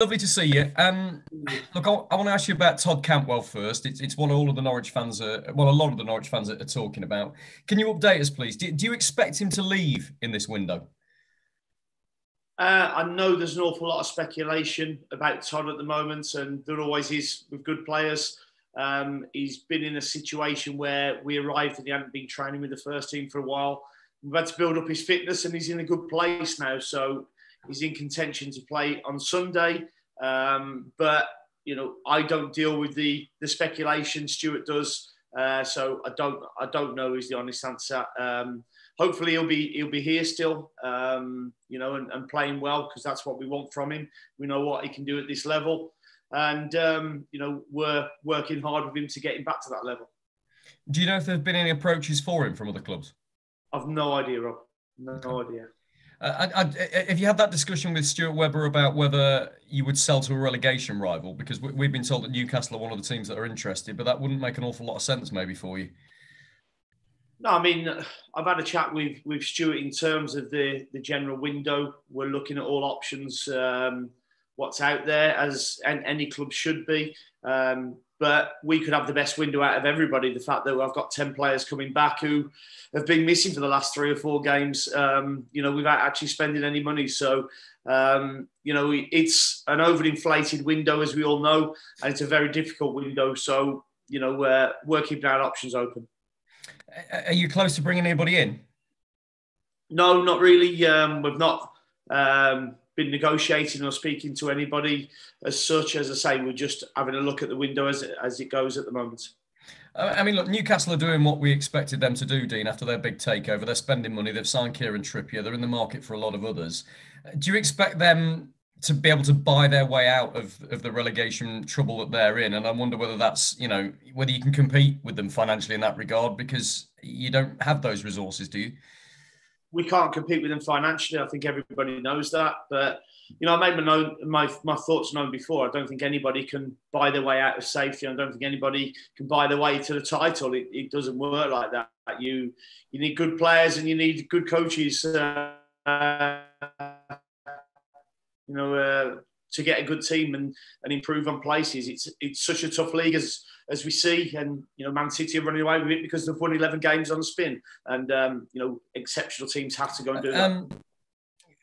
Lovely to see you. Look, I want to ask you about Todd Cantwell first. It's what all of the Norwich fans are, well, a lot of the Norwich fans are talking about. Can you update us, please? Do you expect him to leave in this window? I know there's an awful lot of speculation about Todd at the moment, and there always is with good players. He's been in a situation where we arrived and he hadn't been training with the first team for a while. We've had to build up his fitness, and he's in a good place now. So he's in contention to play on Sunday. But I don't deal with the speculation. Stuart does. So I don't know is the honest answer. Hopefully he'll be here still, and playing well, because that's what we want from him. We know what he can do at this level, and we're working hard with him to get him back to that level. Do you know if there have been any approaches for him from other clubs? I've no idea, Rob. No idea. Have you had that discussion with Stuart Webber about whether you would sell to a relegation rival? Because we've been told that Newcastle are one of the teams that are interested, but that wouldn't make an awful lot of sense maybe for you. No, I mean, I've had a chat with Stuart in terms of the general window. We're looking at all options, what's out there, as any club should be. But we could have the best window out of everybody. The fact that I've got 10 players coming back who have been missing for the last 3 or 4 games, without actually spending any money. So, it's an overinflated window, as we all know, and it's a very difficult window. So, we're keeping our options open. Are you close to bringing anybody in? No, not really. We've not been negotiating or speaking to anybody as such. As I say, we're just having a look at the window as it goes at the moment. I mean, look, Newcastle are doing what we expected them to do, Dean, after their big takeover. They're spending money. They've signed Kieran Trippier. They're in the market for a lot of others. Do you expect them to be able to buy their way out of the relegation trouble that they're in? And I wonder whether that's, whether you can compete with them financially in that regard, because you don't have those resources, do you? We can't compete with them financially. I think everybody knows that. But, I made my thoughts known before. I don't think anybody can buy their way out of safety. I don't think anybody can buy their way to the title. It doesn't work like that. You need good players and you need good coaches, to get a good team and improve on places. It's such a tough league as we see, and Man City are running away with it because they've won 11 games on the spin, and exceptional teams have to go and do that.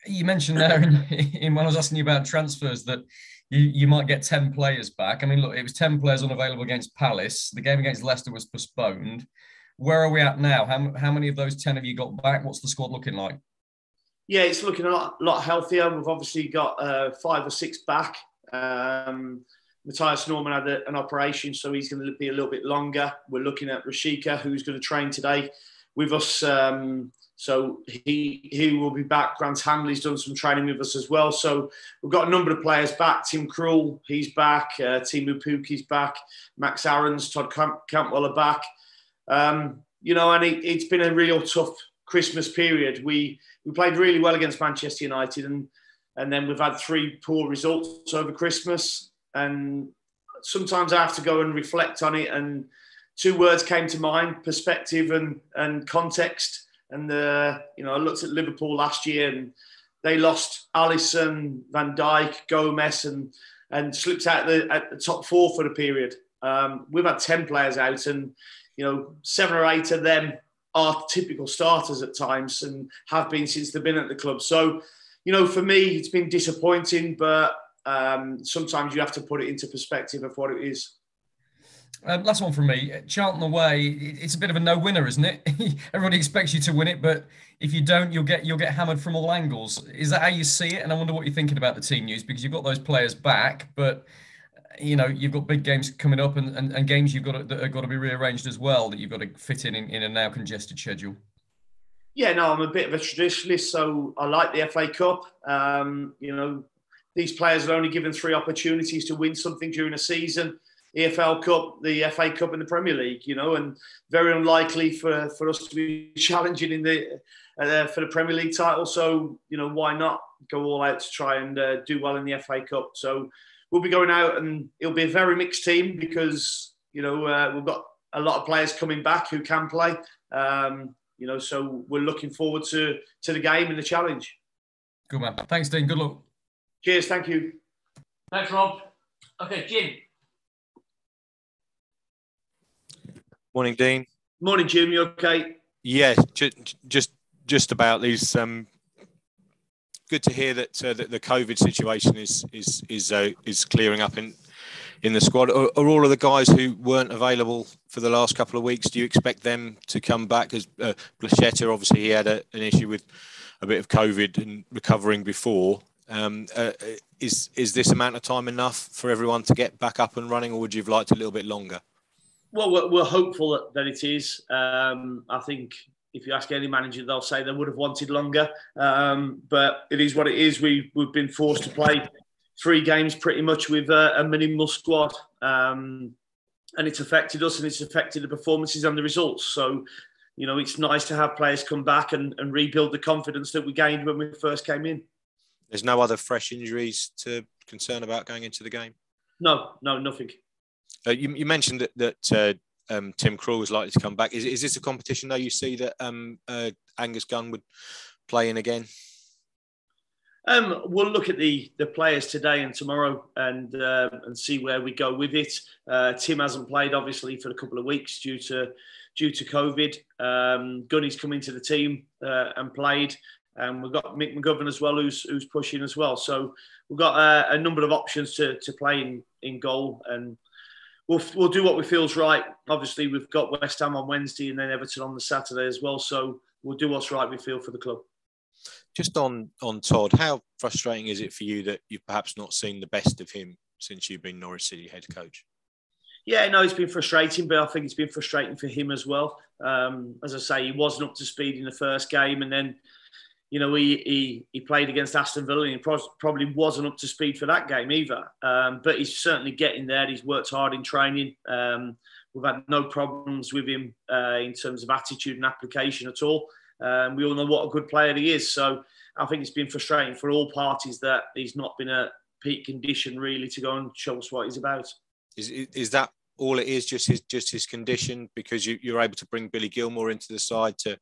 You mentioned there in when I was asking you about transfers that you might get 10 players back. I mean, look, it was 10 players unavailable against Palace. The game against Leicester was postponed. Where are we at now? How many of those 10 have you got back? What's the squad looking like? Yeah, it's looking a lot healthier. We've obviously got 5 or 6 back. Matthias Norman had an operation, so he's going to be a little bit longer. We're looking at Rashika, who's going to train today with us. So he will be back. Grant Hanley's done some training with us as well. So we've got a number of players back. Tim Krul, he's back. Timu Puki's back. Max Aarons, Todd Cantwell are back. And it's been a real tough Christmas period. We played really well against Manchester United, and then we've had 3 poor results over Christmas. And sometimes I have to go and reflect on it, and 2 words came to mind: perspective and context. And I looked at Liverpool last year, and they lost Alisson, Van Dijk, Gomez, and slipped out at the top 4 for the period. We've had 10 players out, and 7 or 8 of them are typical starters at times and have been since they've been at the club. So, for me, it's been disappointing, but sometimes you have to put it into perspective of what it is. Last one from me. Charlton away, it's a bit of a no-winner, isn't it? Everybody expects you to win it, but if you don't, you'll get hammered from all angles. Is that how you see it? And I wonder what you're thinking about the team news, because you've got those players back, but you've got big games coming up and games that have got to be rearranged as well, that you've got to fit in a now congested schedule. Yeah, no, I'm a bit of a traditionalist, so I like the FA Cup. These players are only given 3 opportunities to win something during a season: EFL Cup, the FA Cup, and the Premier League. And very unlikely for us to be challenging for the Premier League title. So why not go all out to try and do well in the FA Cup? So we'll be going out, and it'll be a very mixed team because we've got a lot of players coming back who can play. So we're looking forward to the game and the challenge. Good man. Thanks, Dean. Good luck. Cheers. Thank you. Thanks, Rob. Okay, Jim. Morning, Dean. Morning, Jim. You okay? Yes, just about these. Good to hear that the COVID situation is clearing up in the squad. Are all of the guys who weren't available for the last couple of weeks? Do you expect them to come back? As Blachetta, obviously, he had an issue with a bit of COVID and recovering before. Is this amount of time enough for everyone to get back up and running, or would you have liked a little bit longer? Well, we're hopeful that it is. I think if you ask any manager, they'll say they would have wanted longer. But it is what it is. We've been forced to play 3 games pretty much with a minimal squad. And it's affected us, and it's affected the performances and the results. So, it's nice to have players come back and rebuild the confidence that we gained when we first came in. There's no other fresh injuries to concern about going into the game? No, nothing. You mentioned that Tim Krul was likely to come back. Is this a competition, though, you see that Angus Gunn would play in again? We'll look at the players today and tomorrow and see where we go with it. Tim hasn't played, obviously, for a couple of weeks due to COVID. Gunny's come into the team and played. We've got Mick McGovern as well, who's pushing as well. So we've got a number of options to play in goal, and we'll do what we feel's right. Obviously, we've got West Ham on Wednesday and then Everton on the Saturday as well. So we'll do what's right, we feel, for the club. Just on Todd, how frustrating is it for you that you've perhaps not seen the best of him since you've been Norwich City head coach? Yeah, no, it's been frustrating, but I think it's been frustrating for him as well. As I say, he wasn't up to speed in the first game, and then he played against Aston Villa, and he probably wasn't up to speed for that game either. But he's certainly getting there. He's worked hard in training. We've had no problems with him in terms of attitude and application at all. We all know what a good player he is. So I think it's been frustrating for all parties that he's not been at peak condition really to go and show us what he's about. Is that all it is? Just his condition, because you're able to bring Billy Gilmore into the side to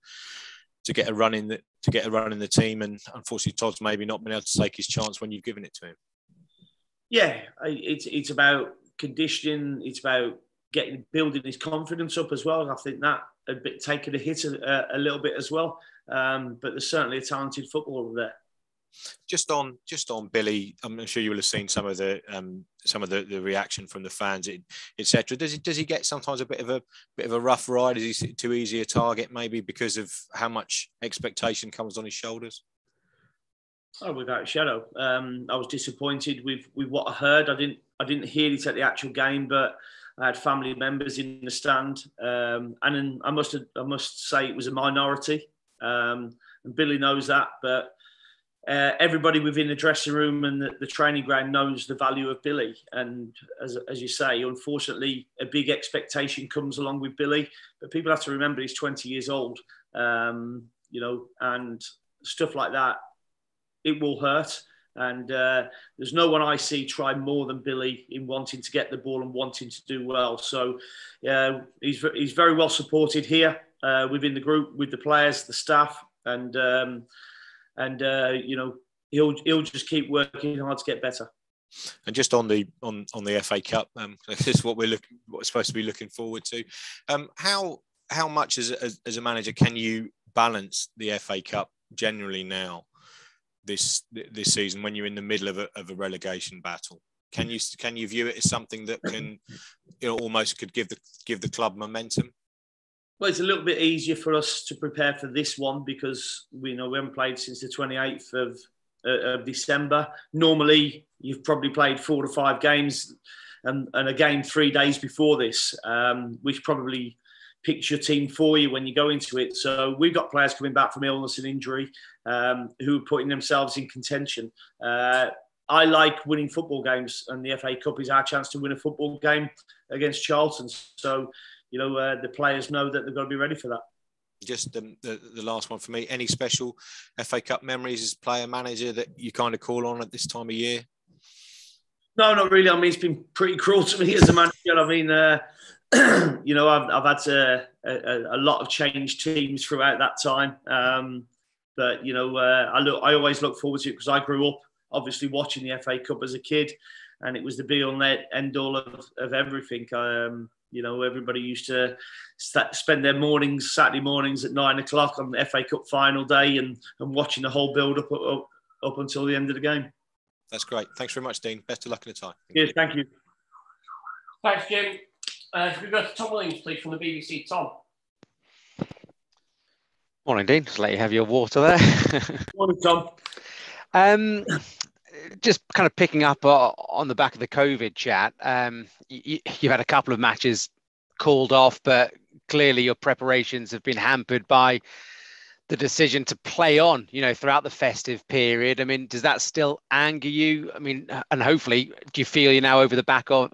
get a run in the team, and unfortunately Todd's maybe not been able to take his chance when you've given it to him. Yeah, it's about conditioning. It's about building his confidence up as well. I think that a bit taken a hit a little bit as well. But there's certainly a talented footballer there. Just on Billy, I'm sure you will have seen some of the reaction from the fans, etc. Does he get sometimes a bit of a rough ride? Is he too easy a target, maybe because of how much expectation comes on his shoulders? Oh, without a shadow. I was disappointed with what I heard. I didn't hear it at the actual game, but I had family members in the stand, and I must say it was a minority, and Billy knows that, but. Everybody within the dressing room and the training ground knows the value of Billy. And as you say, unfortunately, a big expectation comes along with Billy. But people have to remember he's 20 years old, and stuff like that, it will hurt. And there's no one I see try more than Billy in wanting to get the ball and wanting to do well. So he's very well supported here within the group, with the players, the staff, and he'll just keep working hard to get better. And just on the FA Cup, this is what we're supposed to be looking forward to. How much as a manager can you balance the FA Cup generally now this season when you're in the middle of a relegation battle? Can you view it as something that can almost could give the club momentum? Well, it's a little bit easier for us to prepare for this one because we haven't played since the 28th of December. Normally, you've probably played 4 to 5 games and a game 3 days before this, which probably picks your team for you when you go into it. So we've got players coming back from illness and injury who are putting themselves in contention. I like winning football games, and the FA Cup is our chance to win a football game against Charlton. So, the players know that they've got to be ready for that. Just the last one for me. Any special FA Cup memories as player manager that you kind of call on at this time of year? No, not really. I mean, it's been pretty cruel to me as a manager. I mean, I've had a lot of changed teams throughout that time. But I always look forward to it because I grew up obviously watching the FA Cup as a kid. and it was the be all and end all of everything. Everybody used to spend their mornings, Saturday mornings at 9 o'clock on the FA Cup final day and watching the whole build up until the end of the game. That's great. Thanks very much, Dean. Best of luck in the time. Yes, thank you. Thanks, Jim. Can we go to Tom Williams, please, from the BBC? Tom. Morning, Dean. Just let you have your water there. Morning, Tom. Just kind of picking up on the back of the COVID chat. You've had a couple of matches called off, but clearly your preparations have been hampered by the decision to play on, throughout the festive period. I mean, does that still anger you? I mean, and hopefully, do you feel you're now over the back of,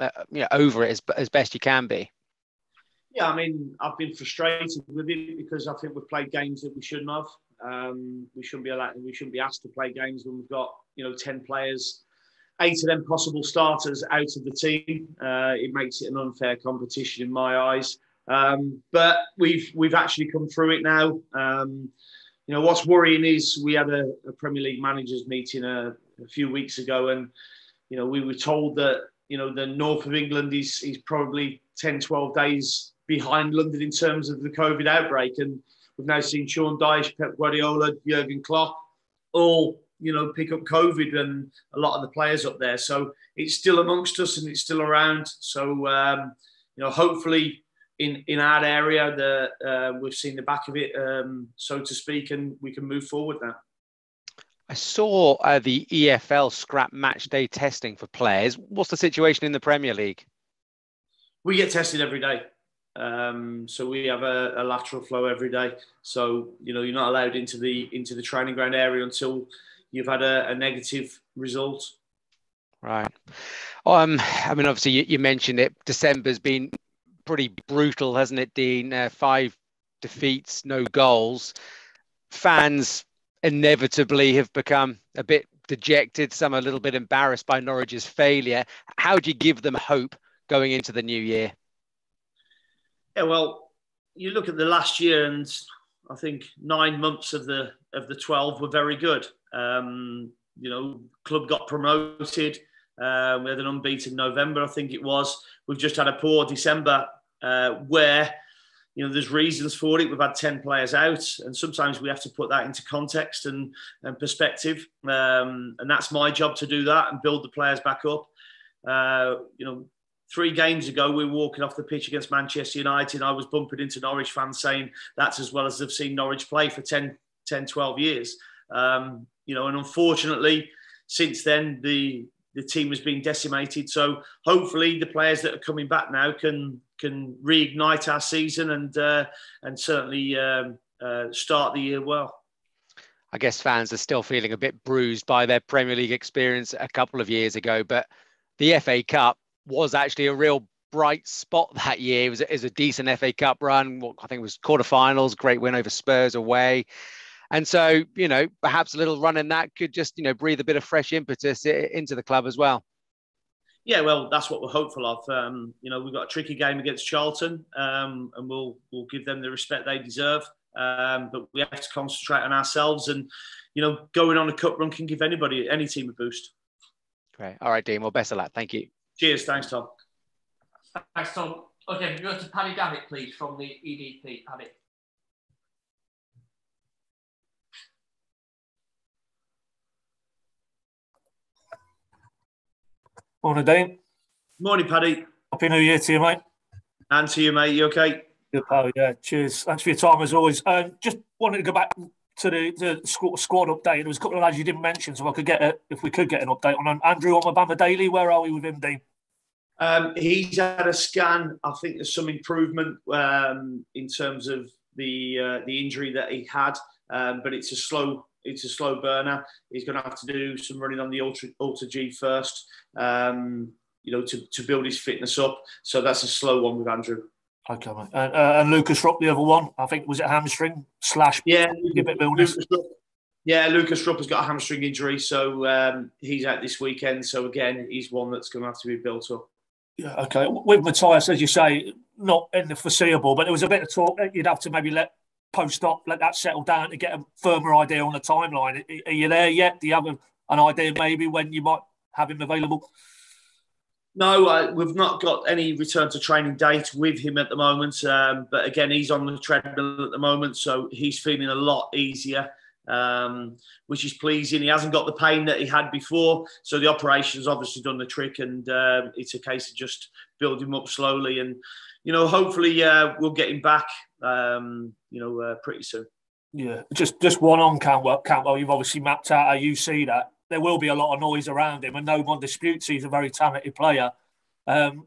over it as best you can be? Yeah, I mean, I've been frustrated with it because I think we've played games that we shouldn't have. We shouldn't be asked to play games when we've got 10 players, 8 of them possible starters out of the team. It makes it an unfair competition in my eyes. But we've actually come through it now. What's worrying is we had a Premier League managers meeting a few weeks ago, and we were told that the north of England is probably 10, 12 days behind London in terms of the COVID outbreak. And we've now seen Sean Dyche, Pep Guardiola, Jurgen Klopp, all pick up COVID, and a lot of the players up there. So it's still amongst us and it's still around. So hopefully in our area we've seen the back of it, so to speak, and we can move forward now. I saw the EFL scrap match day testing for players. What's the situation in the Premier League? We get tested every day. So we have a lateral flow every day. So you're not allowed into the training ground area until you've had a negative result. Right. I mean, obviously you mentioned it. December's been pretty brutal, hasn't it, Dean? 5 defeats, no goals. Fans inevitably have become a bit dejected. Some are a little bit embarrassed by Norwich's failure. How do you give them hope going into the new year? Yeah, well, you look at the last year, and I think 9 months of the 12 were very good. Club got promoted. We had an unbeaten November, I think it was. We've just had a poor December where, there's reasons for it. We've had 10 players out, and sometimes we have to put that into context and perspective. And that's my job to do that and build the players back up. 3 games ago, we were walking off the pitch against Manchester United, and I was bumping into Norwich fans saying that's as well as they've seen Norwich play for 10, 12 years. And unfortunately, since then, the team has been decimated. So hopefully the players that are coming back now can reignite our season and certainly start the year well. I guess fans are still feeling a bit bruised by their Premier League experience a couple of years ago, but the FA Cup was actually a real bright spot that year. It was a decent FA Cup run. I think it was quarterfinals, great win over Spurs away. And so, perhaps a little run in that could just, breathe a bit of fresh impetus into the club as well. Yeah, well, that's what we're hopeful of. We've got a tricky game against Charlton, and we'll give them the respect they deserve. But we have to concentrate on ourselves, and going on a cup run can give any team a boost. Great. All right, Dean. Well, best of luck. Thank you. Cheers. Thanks, Tom. Thanks, Tom. Okay, we go to Paddy Davitt, please, from the EDP. Paddy. Morning, Dean. Morning, Paddy. Happy New Year to you, mate. And to you, mate. You okay? Good, pal. Yeah, cheers. Thanks for your time, as always. Just wanted to go back to the squad update. There was a couple of lads you didn't mention, so if we could get an update on Andrew Omabama Daly. Where are we with him, Dean? He's had a scan. I think there's some improvement in terms of the injury that he had, but it's a slow burner. He's going to have to do some running on the Ultra G first, to build his fitness up. So that's a slow one with Andrew. Okay, mate. And Lucas Rupp, the other one, I think, was it hamstring / yeah, a bit of illness? Lucas Rupp has got a hamstring injury, so he's out this weekend. So again, he's one that's going to have to be built up. Yeah, okay. With Matthias, as you say, not in the foreseeable, but there was a bit of talk that you'd have to maybe let that settle down to get a firmer idea on the timeline. Are you there yet? Do you have an idea maybe when you might have him available? No, we've not got any return to training date with him at the moment. But again, he's on the treadmill at the moment, so he's feeling a lot easier, which is pleasing. He hasn't got the pain that he had before, so the operation's obviously done the trick, and it's a case of just building him up slowly. And hopefully we'll get him back, pretty soon. Yeah, just one on Cantwell. You've obviously mapped out how you see that. There will be a lot of noise around him, and no one disputes he's a very talented player. Do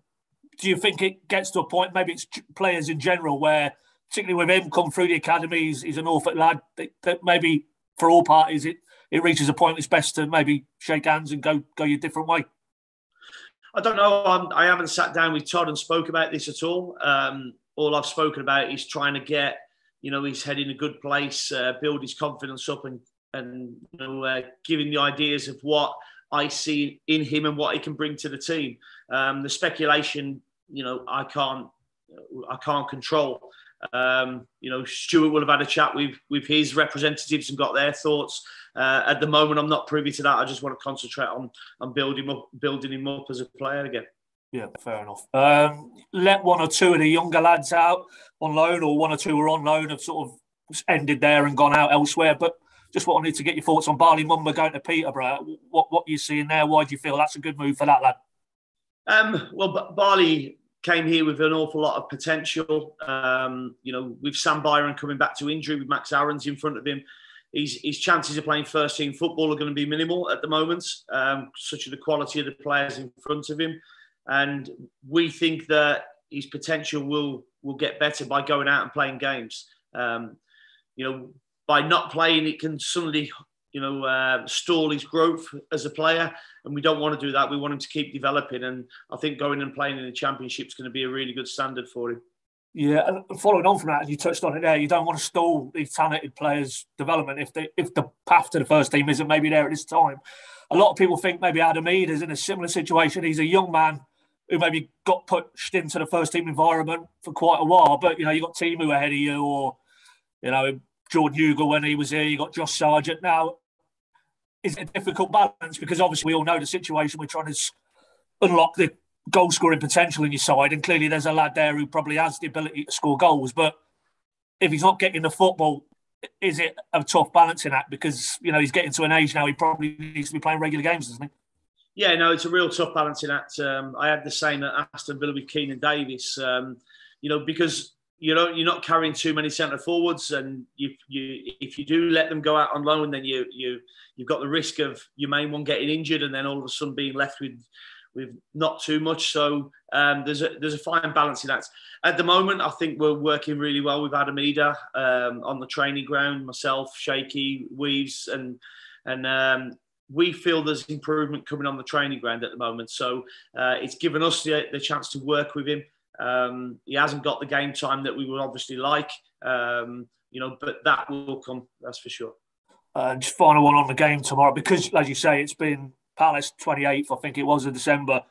you think it gets to a point, maybe it's players in general, where, particularly with him come through the academies, he's an Norfolk lad, that maybe for all parties it reaches a point it's best to maybe shake hands and go your different way? I don't know. I haven't sat down with Todd and spoke about this at all. All I've spoken about is trying to get his head in a good place, build his confidence up, and giving the ideas of what I see in him and what he can bring to the team. The speculation, I can't control. Stuart will have had a chat with his representatives and got their thoughts. At the moment, I'm not privy to that. I just want to concentrate on building him up as a player again. Yeah, fair enough. Let one or two of the younger lads out on loan, or one or two who are on loan have sort of ended there and gone out elsewhere. But just wanted to get your thoughts on Barley Mumba going to Peterborough. What you seeing there? Why do you feel that's a good move for that lad? Well, Barley came here with an awful lot of potential. With Sam Byron coming back to injury, with Max Aarons in front of him, his chances of playing first team football are going to be minimal at the moment. Such as the quality of the players in front of him. And we think that his potential will get better by going out and playing games. By not playing, it can suddenly, stall his growth as a player. And we don't want to do that. We want him to keep developing. And I think going and playing in the Championship is going to be a really good standard for him. Yeah, and following on from that, you touched on it there, you don't want to stall these talented players' development if the path to the first team isn't maybe there at this time. A lot of people think maybe Adam Eade is in a similar situation. He's a young man who maybe got pushed into the first team environment for quite a while. But, you got Timu ahead of you, or, Jordan Hugo when he was here, you got Josh Sargent. Now, is it a difficult balance? Because obviously we all know the situation. We're trying to unlock the goal-scoring potential in your side, and clearly there's a lad there who probably has the ability to score goals. But if he's not getting the football, is it a tough balancing act? Because, he's getting to an age now he probably needs to be playing regular games, doesn't he? Yeah, no, it's a real tough balancing act. I had the same at Aston Villa with Keenan Davis, because you're not carrying too many centre forwards, and if you do let them go out on loan, then you've got the risk of your main one getting injured, and then all of a sudden being left with not too much. So there's a fine balancing act. At the moment, I think we're working really well with Adam Eade on the training ground. Myself, Shaky, Weaves, and we feel there's improvement coming on the training ground at the moment. So it's given us the chance to work with him. He hasn't got the game time that we would obviously like, but that will come, that's for sure. Just final one on the game tomorrow, because, as you say, it's been Palace 28th, I think it was, of December,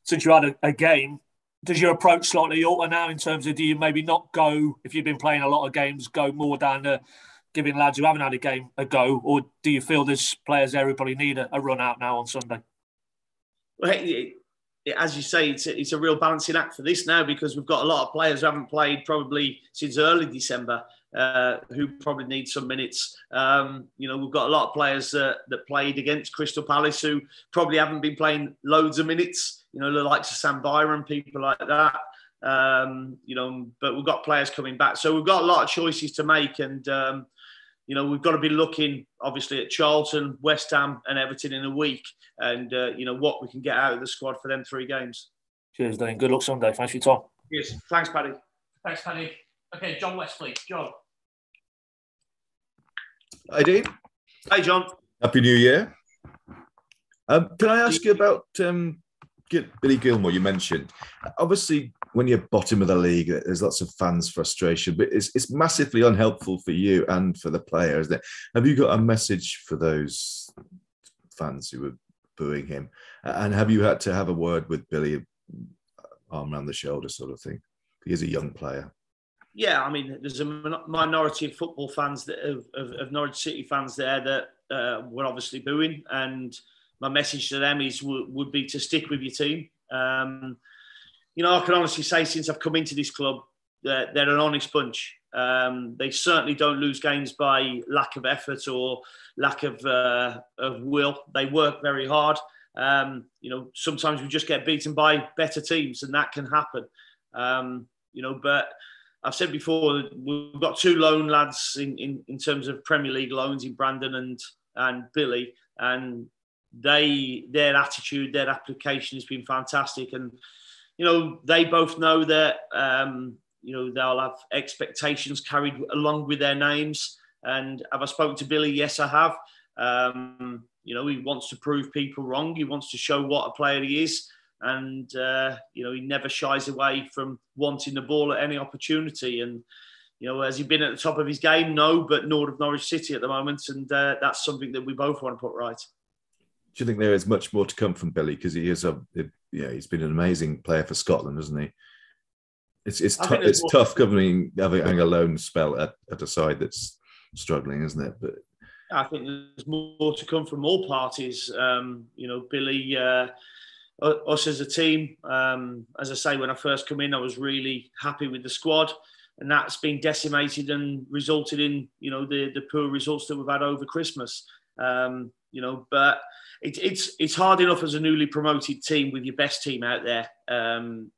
since you had a game. Does your approach slightly alter now in terms of, do you maybe not go, if you've been playing a lot of games, go more down to giving lads who haven't had a game a go, or do you feel there's players there who probably need a run out now on Sunday? Well, as you say, it's a real balancing act for this now, because we've got a lot of players who haven't played probably since early December, who probably need some minutes. We've got a lot of players that played against Crystal Palace who probably haven't been playing loads of minutes, the likes of Sam Byron, people like that. But we've got players coming back. So we've got a lot of choices to make, and we've got to be looking, obviously, at Charlton, West Ham and Everton in a week, and, what we can get out of the squad for them 3 games. Cheers, Dean. Good luck Sunday. Thanks for your time. Yes. Thanks, Paddy. Thanks, Paddy. Okay, John West, please. John. Hi, Dean. Hey, John. Happy New Year. Can I ask you about Billy Gilmour, you mentioned? Obviously, when you're bottom of the league, there's lots of fans' frustration, but it's massively unhelpful for you and for the players. Isn't it? Have you got a message for those fans who were booing him? And have you had to have a word with Billy, arm around the shoulder sort of thing? He is a young player. Yeah, I mean, there's a minority of football fans of Norwich City fans there that were obviously booing, and my message to them would be to stick with your team. You know, I can honestly say since I've come into this club, they're an honest bunch. They certainly don't lose games by lack of effort or lack of will. They work very hard. You know, sometimes we just get beaten by better teams, and that can happen. You know, but I've said before, we've got two loan lads in terms of Premier League loans in Brandon and Billy, and their attitude, their application has been fantastic. And, you know, they both know that, you know, they'll have expectations carried along with their names. And have I spoken to Billy? Yes, I have. You know, he wants to prove people wrong. He wants to show what a player he is. And, you know, he never shies away from wanting the ball at any opportunity. And, you know, has he been at the top of his game? No, but nor of Norwich City at the moment. And that's something that we both want to put right. Do you think there is much more to come from Billy? Because he is he's been an amazing player for Scotland, hasn't he? It's tough having a loan spell at a side that's struggling, isn't it? But I think there's more to come from all parties. You know, Billy, us as a team, as I say, when I first come in, I was really happy with the squad, and that's been decimated and resulted in, you know, the poor results that we've had over Christmas. You know, but it's hard enough as a newly promoted team with your best team out there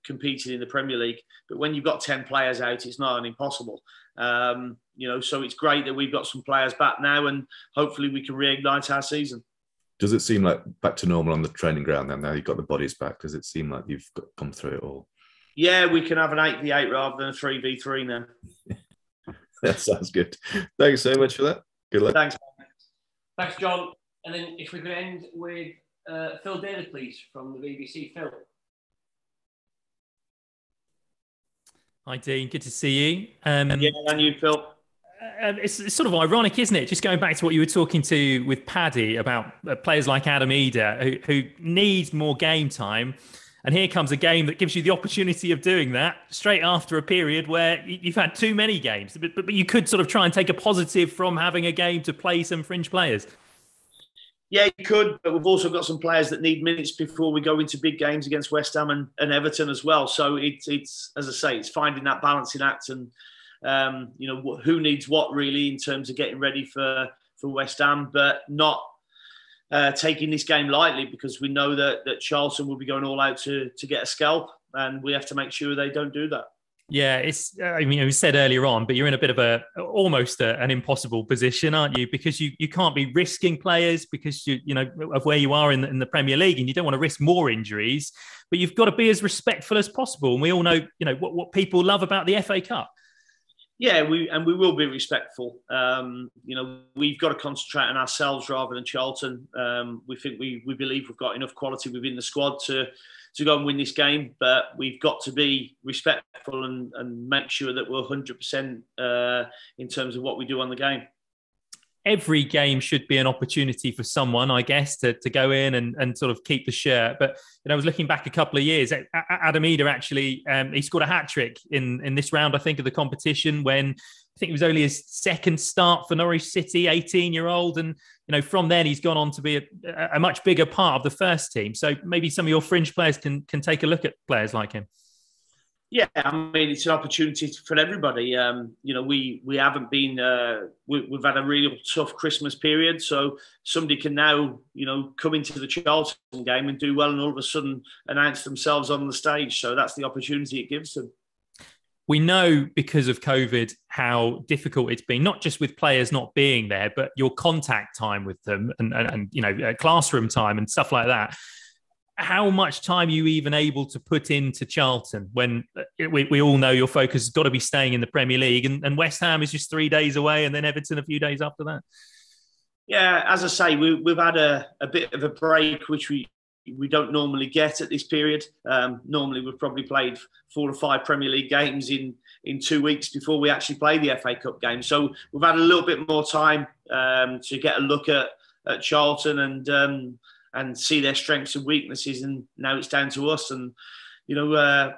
competing in the Premier League. But when you've got 10 players out, it's not an impossible. You know, so it's great that we've got some players back now, and hopefully we can reignite our season. Does it seem like back to normal on the training ground then? Now you've got the bodies back. Does it seem like you've come through it all? Yeah, we can have an 8v8 rather than a 3v3 now. That sounds good. Thanks so much for that. Good luck. Thanks. Thanks, John. And then if we could end with Phil David, please, from the BBC. Phil. Hi, Dean. Good to see you. Yeah, and you, Phil. It's sort of ironic, isn't it? Just going back to what you were talking to with Paddy about players like Adam Eder who need more game time. And here comes a game that gives you the opportunity of doing that straight after a period where you've had too many games. But you could sort of try and take a positive from having a game to play some fringe players. Yeah, you could, but we've also got some players that need minutes before we go into big games against West Ham and Everton as well. So it's as I say, it's finding that balancing act, and you know, who needs what really in terms of getting ready for West Ham, but not taking this game lightly, because we know that Charlton will be going all out to get a scalp, and we have to make sure they don't do that. Yeah, it's. I mean, you said earlier on, but you're in a bit of almost an impossible position, aren't you? Because you can't be risking players because you know of where you are in the Premier League, and you don't want to risk more injuries. But you've got to be as respectful as possible, and we all know, you know, what people love about the FA Cup. Yeah, we will be respectful. You know, we've got to concentrate on ourselves rather than Charlton. We think we believe we've got enough quality within the squad to go and win this game, but we've got to be respectful and make sure that we're 100% in terms of what we do on the game. Every game should be an opportunity for someone, I guess, to go in and sort of keep the shirt. But you know, I was looking back a couple of years. Adam Eder actually, he scored a hat-trick in this round, I think, of the competition when I think it was only his second start for Norwich City, 18-year-old. And, you know, from then he's gone on to be a much bigger part of the first team. So maybe some of your fringe players can take a look at players like him. Yeah, I mean, it's an opportunity for everybody. You know, we haven't been, we've had a real tough Christmas period. So somebody can now, you know, come into the Charlton game and do well and all of a sudden announce themselves on the stage. So that's the opportunity it gives them. We know because of COVID how difficult it's been, not just with players not being there, but your contact time with them and you know, classroom time and stuff like that. How much time are you even able to put into Charlton when we all know your focus has got to be staying in the Premier League, and West Ham is just 3 days away and then Everton a few days after that? Yeah, as I say, we've had a bit of a break, which we don't normally get at this period. Normally we've probably played 4 or 5 Premier League games in 2 weeks before we actually play the FA Cup game. So we've had a little bit more time to get a look at Charlton and see their strengths and weaknesses, and now it's down to us. And you know,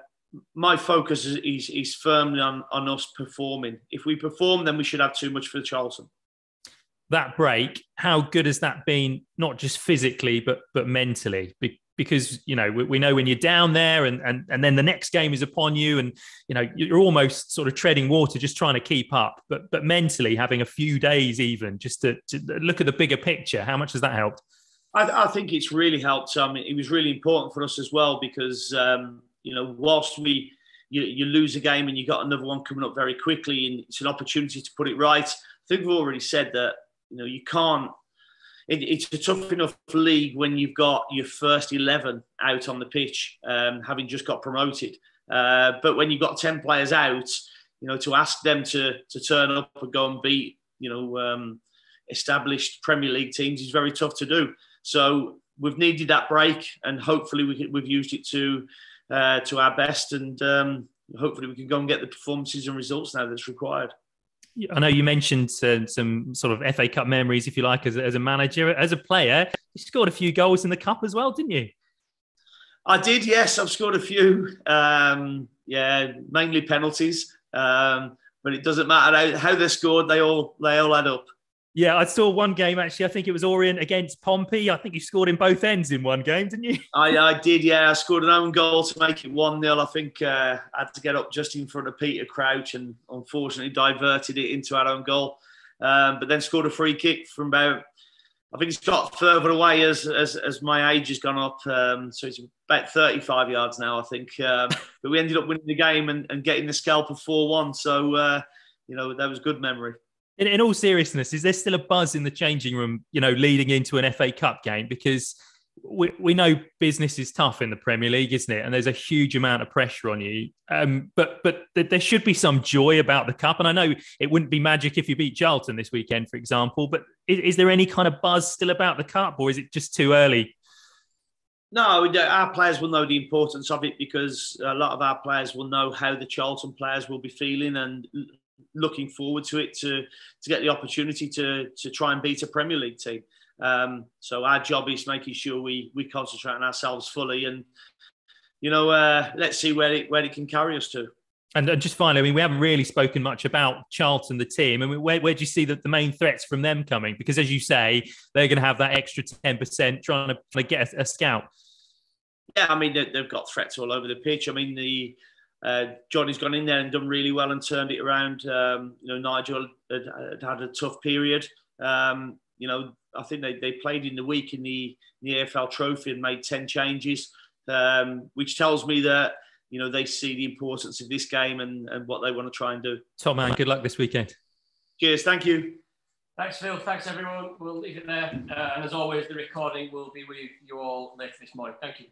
my focus is firmly on us performing. If we perform, then we should have too much for Charlton. That break, how good has that been, not just physically but mentally? because, you know, we know when you're down there and then the next game is upon you and, you know, you're almost sort of treading water, just trying to keep up. But mentally having a few days even just to look at the bigger picture, how much has that helped? I think it's really helped. It was really important for us as well because, you know, whilst you lose a game and you got another one coming up very quickly and it's an opportunity to put it right. I think we've already said that, you know, you can't, it's a tough enough league when you've got your first 11 out on the pitch, having just got promoted. But when you've got 10 players out, you know, to ask them to turn up and go and beat, you know, established Premier League teams is very tough to do. So we've needed that break, and hopefully we've used it to our best, and hopefully we can go and get the performances and results now that's required. I know you mentioned some sort of FA Cup memories, if you like, as a manager. As a player, you scored a few goals in the Cup as well, didn't you? I did, yes. I've scored a few. Mainly penalties. But it doesn't matter how they're scored. They all add up. Yeah, I saw one game, actually. I think it was Orient against Pompey. I think you scored in both ends in one game, didn't you? I did, yeah. I scored an own goal to make it 1-0. I think I had to get up just in front of Peter Crouch and unfortunately diverted it into our own goal. But then scored a free kick from about, I think it's got further away as my age has gone up. So it's about 35 yards now, I think. But we ended up winning the game and getting the scalp of 4-1. So, you know, that was good memory. In all seriousness, is there still a buzz in the changing room, you know, leading into an FA Cup game? Because we know business is tough in the Premier League, isn't it? And there's a huge amount of pressure on you. But there should be some joy about the Cup. And I know it wouldn't be magic if you beat Charlton this weekend, for example. But is there any kind of buzz still about the Cup, or is it just too early? No, our players will know the importance of it because a lot of our players will know how the Charlton players will be feeling and looking forward to it to get the opportunity to try and beat a Premier League team. So our job is making sure we concentrate on ourselves fully, and you know, let's see where it can carry us to. And just finally, I mean, we haven't really spoken much about Charlton, the team. I mean, where do you see the main threats from them coming? Because as you say, they're going to have that extra 10% trying to get a scout. Yeah, I mean, they've got threats all over the pitch. I mean, Johnny's gone in there and done really well and turned it around. You know, Nigel had a tough period. You know, I think they played in the week in the AFL Trophy and made 10 changes, which tells me that, you know, they see the importance of this game and what they want to try and do. Top man, good luck this weekend. Cheers, thank you. Thanks, Phil. Thanks, everyone. We'll leave it there. And as always, the recording will be with you all later this morning. Thank you.